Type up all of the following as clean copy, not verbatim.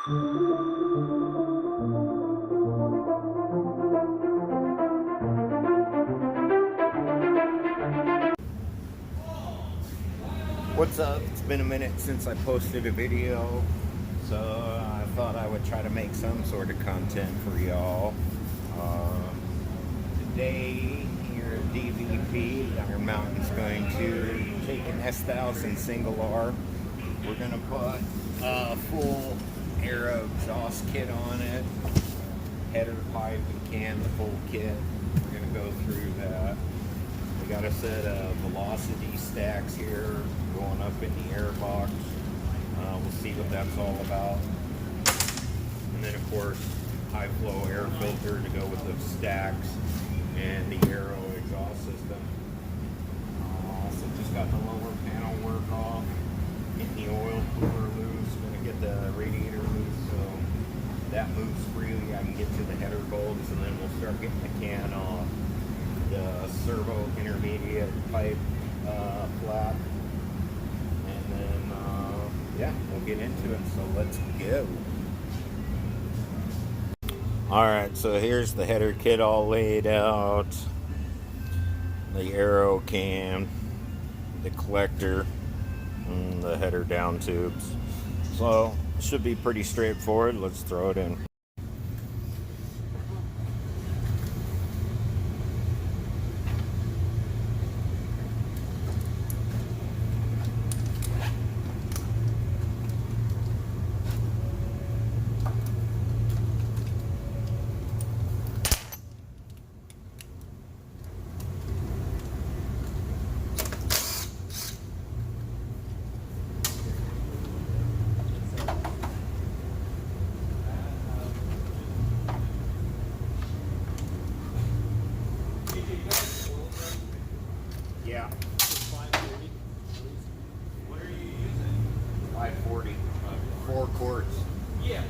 What's up? It's been a minute since I posted a video, so I thought I would try to make some sort of content for y'all. Today here at DVP, Iron Mountain's going to take an S1000 single R. We're going to put a full Aero exhaust kit on it, header, pipe, and can, the full kit. We're going to go through that. We got a set of velocity stacks here going up in the air box. We'll see what that's all about. And then of course, high flow air filter to go with the stacks and the Aero exhaust system. So just got the lower panel work off, getting the oil cooler loose, gonna get the radiator loose so that moves freely. I can get to the header bolts, and then we'll start getting the can off the servo intermediate pipe flap, and then yeah, we'll get into it. So let's go. Alright, so here's the header kit all laid out, the Aero cam, the collector, and the header down tubes. So it should be pretty straightforward. Let's throw it in. Yeah. 540. What are you using? 540. 4 quarts. Yeah.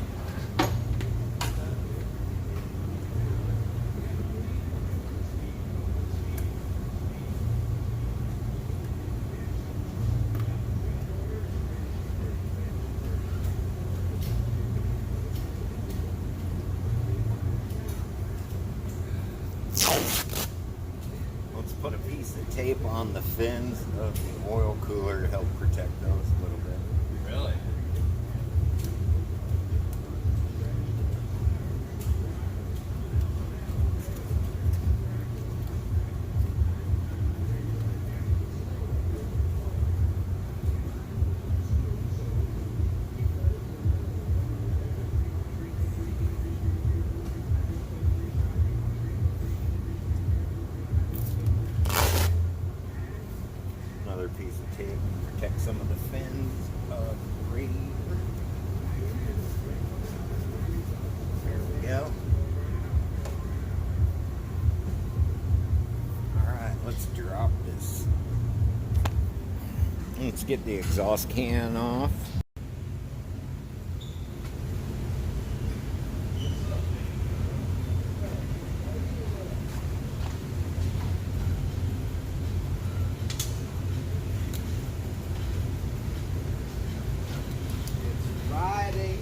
Let's put a piece of tape on the fins of the oil cooler to help protect those a little bit. Really? Another piece of tape to protect some of the fins of the radiator. There we go. Alright, let's drop this. Let's get the exhaust can off. Friday.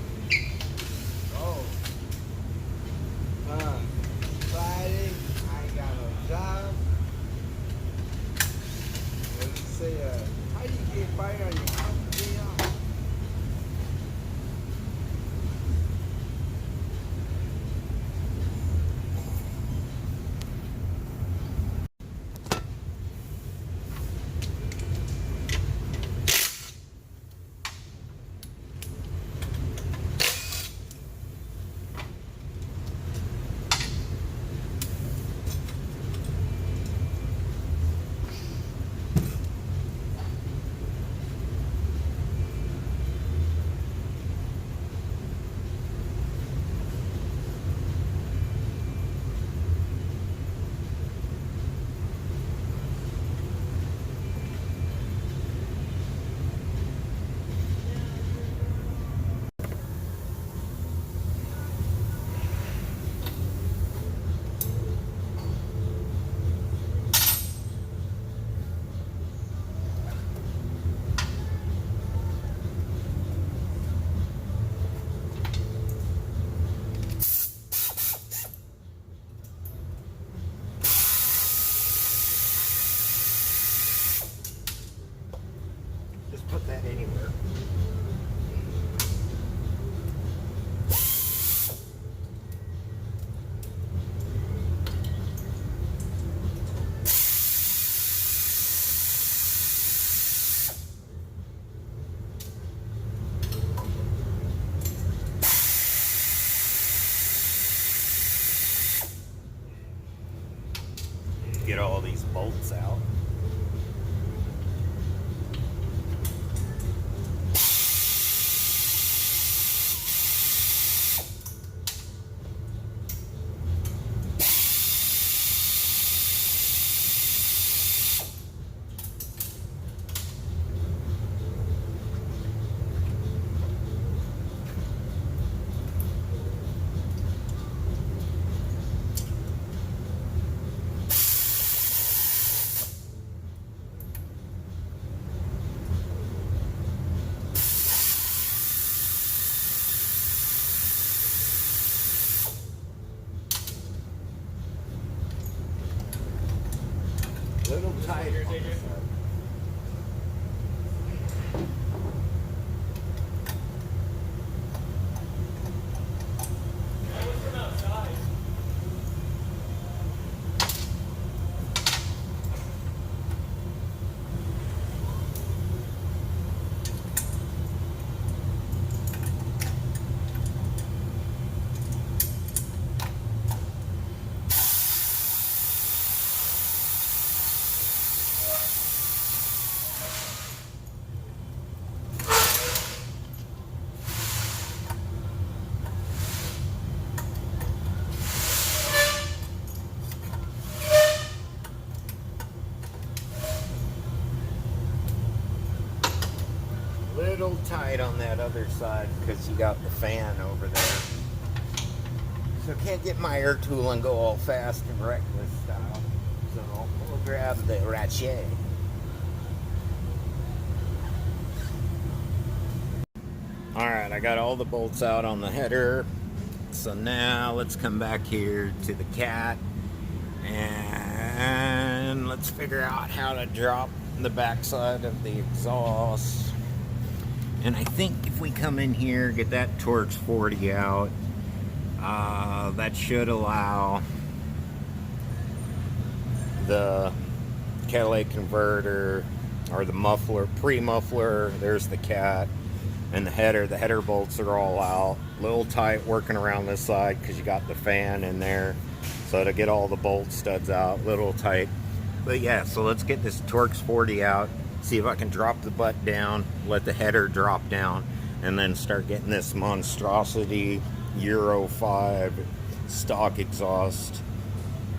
Oh. Friday, I ain't got no job. What did you say? How you get fired on your company day off? get all these bolts out. Little tighter. Little tight on that other side because you got the fan over there. So can't get my air tool and go all fast and reckless style. So we'll grab the ratchet. Alright, I got all the bolts out on the header. So now let's come back here to the cat and let's figure out how to drop the backside of the exhaust. And I think if we come in here, get that Torx 40 out, that should allow the catalytic converter or the muffler, pre-muffler, there's the cat, and the header bolts are all out. A little tight working around this side because you got the fan in there. So to get all the bolt studs out, little tight. But yeah, so let's get this Torx 40 out. See if I can drop the butt down, let the header drop down, and then start getting this monstrosity Euro 5 stock exhaust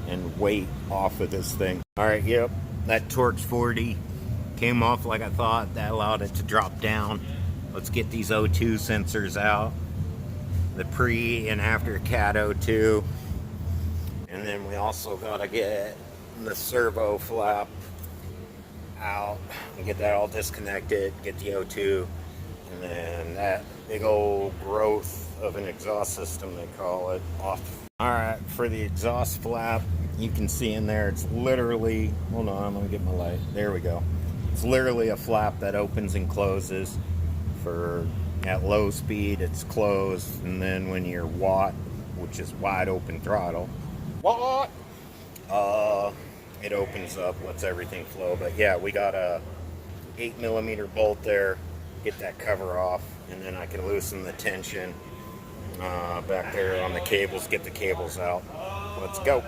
and weight off of this thing. Alright, yep, that Torx 40 came off like I thought. That allowed it to drop down. Let's get these O2 sensors out. The pre and after cat O2. And then we also gotta get the servo flap out and get that all disconnected, get the O2, and then that big old growth of an exhaust system, they call it, off. Alright, for the exhaust flap, you can see in there, it's literally, hold on, I'm gonna get my light, there we go. It's literally a flap that opens and closes. For at low speed, it's closed, and then when you're watt, which is wide open throttle, watt, it opens up, lets everything flow. But yeah, we got a 8mm bolt there, get that cover off, and then I can loosen the tension back there on the cables, get the cables out. Let's go.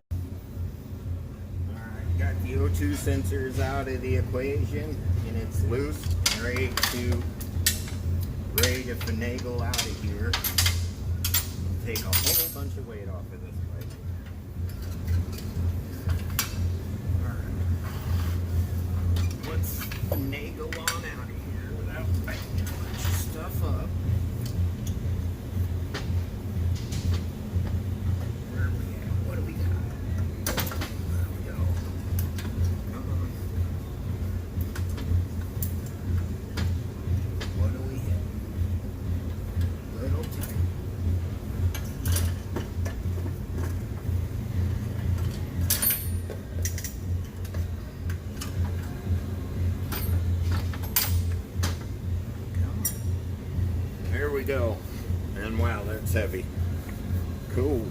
Alright, got the O2 sensors out of the equation, and it's loose and ready to finagle out of here. Take a whole bunch of weight off of this place. Let's finagle on out of here without picking too much stuff up. Where are we at? What do we got? There we go. Come on. What do we hit? Little tight. There we go. And wow, that's heavy. Cool.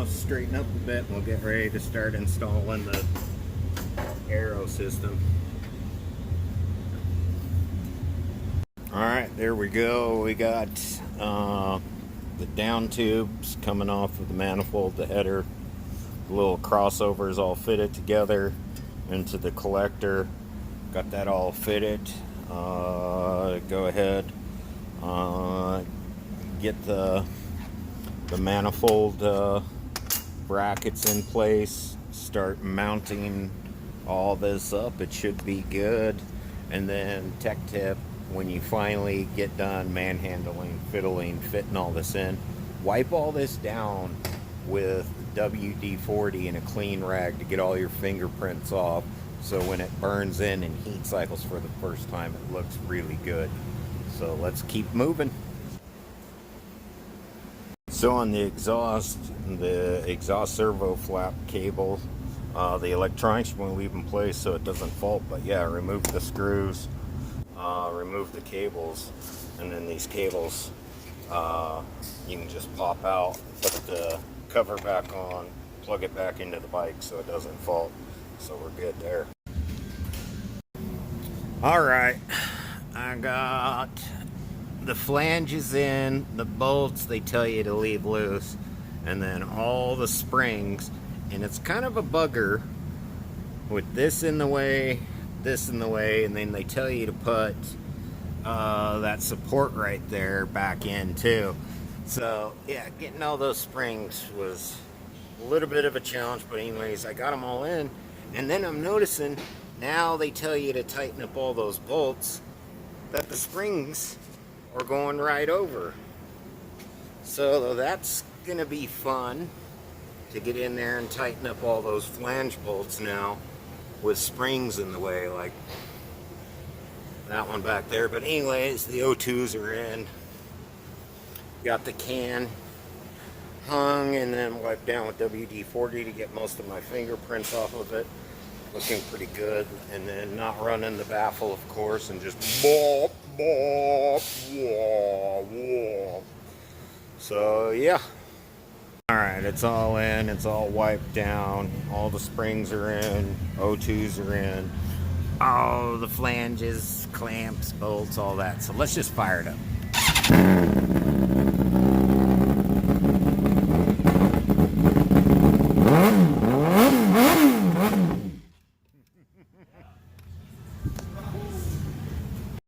Straighten up a bit and we'll get ready to start installing the aero system. Alright, there we go. We got the down tubes coming off of the manifold, the header, little crossovers all fitted together into the collector. Got that all fitted. Go ahead, get the manifold brackets in place, start mounting all this up. It should be good. And then tech tip, when you finally get done manhandling, fiddling, fitting all this in, wipe all this down with WD-40 and a clean rag to get all your fingerprints off, so when it burns in and heat cycles for the first time, it looks really good. So let's keep moving. So on the exhaust servo flap cable, the electronics you want to leave in place so it doesn't fault. But yeah, remove the screws, remove the cables, and then these cables you can just pop out, put the cover back on, plug it back into the bike so it doesn't fault. So we're good there. All right, I got the flanges in, the bolts they tell you to leave loose, and then all the springs. And it's kind of a bugger with this in the way, and then they tell you to put that support right there back in too. So yeah, getting all those springs was a little bit of a challenge, but anyways, I got them all in. And then I'm noticing now they tell you to tighten up all those bolts, that the springs are going right over. So that's gonna be fun to get in there and tighten up all those flange bolts now with springs in the way, like that one back there. But anyways, the O2s are in. Got the can hung and then wiped down with WD-40 to get most of my fingerprints off of it. Looking pretty good. And then not running the baffle, of course, and just bop, bop, wah, wah. So yeah. Alright, it's all in, it's all wiped down, all the springs are in, O2s are in, all the flanges, clamps, bolts, all that. So let's just fire it up.